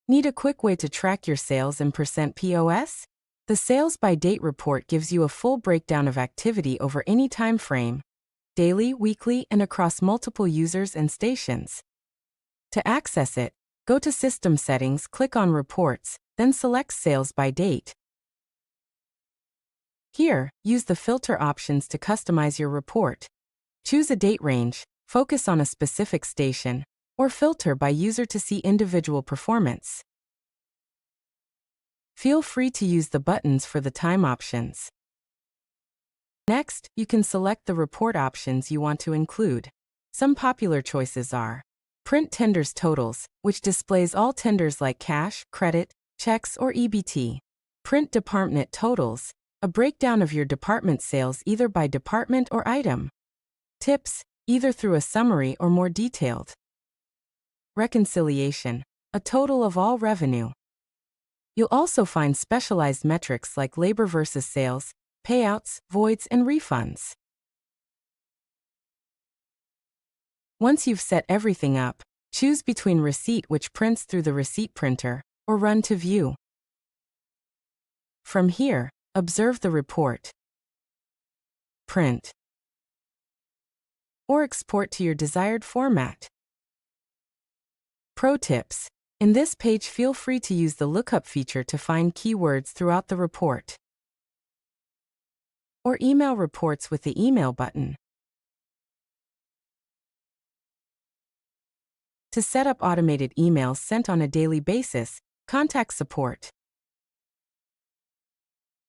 Need a quick way to track your sales in Percent POS? The Sales by Date report gives you a full breakdown of activity over any time frame, daily, weekly, and across multiple users and stations. To access it, go to System Settings, click on Reports, then select Sales by Date. Here, use the filter options to customize your report. Choose a date range, focus on a specific station, or filter by user to see individual performance. Feel free to use the buttons for the time options. Next, you can select the report options you want to include. Some popular choices are Print Tenders Totals, which displays all tenders like cash, credit, checks, or EBT. Print Department Totals, a breakdown of your department sales either by department or item. Tips, either through a summary or more detailed. Reconciliation, a total of all revenue. You'll also find specialized metrics like labor versus sales, payouts, voids, and refunds. Once you've set everything up, choose between Receipt, which prints through the receipt printer, or Run to view. From here, observe the report, print, or export to your desired format. Pro tips. In this page, feel free to use the lookup feature to find keywords throughout the report, or email reports with the email button. To set up automated emails sent on a daily basis, contact support.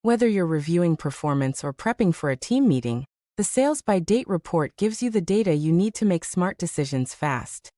Whether you're reviewing performance or prepping for a team meeting, the Sales by Date report gives you the data you need to make smart decisions fast.